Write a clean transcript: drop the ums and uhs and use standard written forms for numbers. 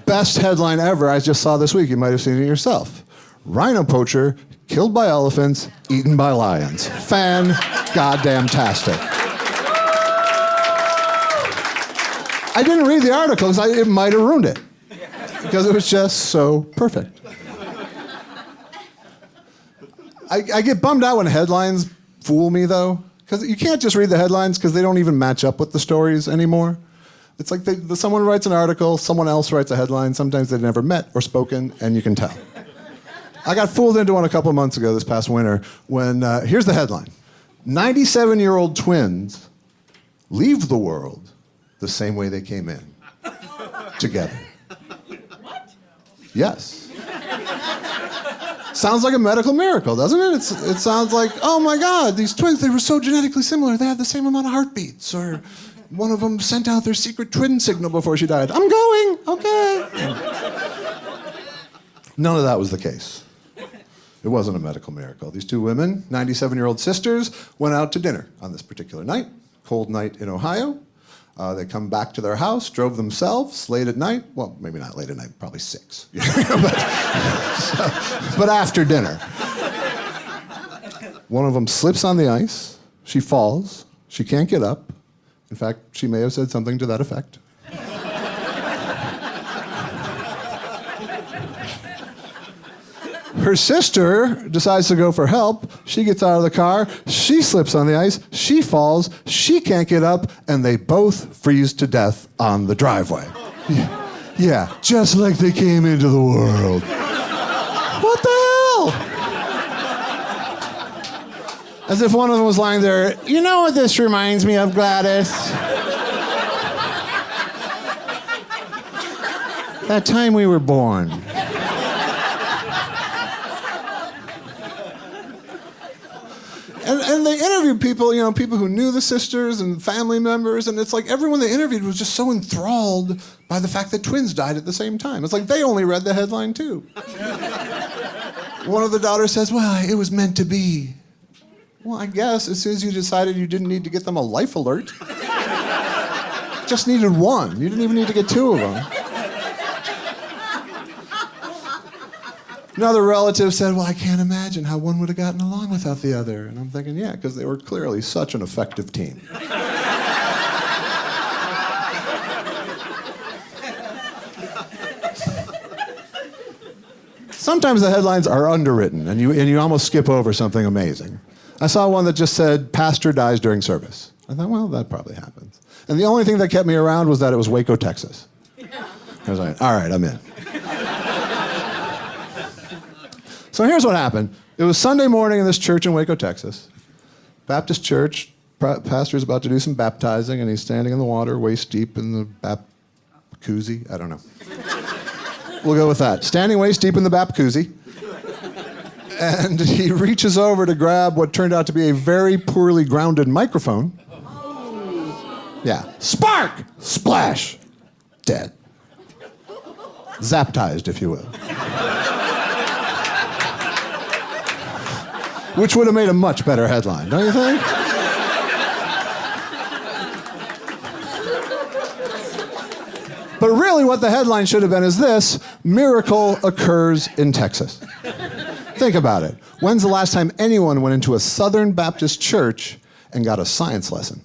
Best headline ever I just saw this week. You might have seen it yourself. Rhino poacher killed by elephants, eaten by lions. Fan-goddamn-tastic. I didn't read the article because it might have ruined it. Because it was just so perfect. I get bummed out when headlines fool me, though. Because you can't just read the headlines because they don't even match up with the stories anymore. It's like someone writes an article, someone else writes a headline. Sometimes they've never met or spoken, and you can tell. I got fooled into one a couple of months ago this past winter when, here's the headline. 97-year-old twins leave the world the same way they came in. Together. What? Yes. Sounds like a medical miracle, doesn't it? It sounds like, oh my God, these twins, they were so genetically similar, they had the same amount of heartbeats. Or one of them sent out their secret twin signal before she died. I'm going, okay. None of that was the case. It wasn't a medical miracle. These two women, 97-year-old sisters, went out to dinner on this particular night, cold night in Ohio. They come back to their house, drove themselves late at night. Well, maybe not late at night, probably 6. but after dinner. One of them slips on the ice. She falls. She can't get up. In fact, she may have said something to that effect. Her sister decides to go for help. She gets out of the car. She slips on the ice. She falls. She can't get up. And they both freeze to death on the driveway. Yeah, just like they came into the world. What the hell? As if one of them was lying there, you know what this reminds me of, Gladys? That time we were born. And they interviewed people, people who knew the sisters and family members, and it's like everyone they interviewed was just so enthralled by the fact that twins died at the same time. It's like they only read the headline too. One of the daughters says, well, it was meant to be. Well, I guess as soon as you decided you didn't need to get them a life alert, just needed one. You didn't even need to get 2 of them. Another relative said, well, I can't imagine how one would have gotten along without the other. And I'm thinking, yeah, because they were clearly such an effective team. Sometimes the headlines are underwritten, and you almost skip over something amazing. I saw one that just said, pastor dies during service. I thought, well, that probably happens. And the only thing that kept me around was that it was Waco, Texas. I was like, all right, I'm in. So here's what happened. It was Sunday morning in this church in Waco, Texas. Baptist church, pastor's about to do some baptizing, and he's standing in the water, waist deep in the jacuzzi. I don't know. We'll go with that. Standing waist deep in the jacuzzi. And he reaches over to grab what turned out to be a very poorly grounded microphone. Yeah. Spark! Splash! Dead. Zaptized, if you will. Which would have made a much better headline, don't you think? But really what the headline should have been is this: miracle occurs in Texas. Think about it. When's the last time anyone went into a Southern Baptist church and got a science lesson?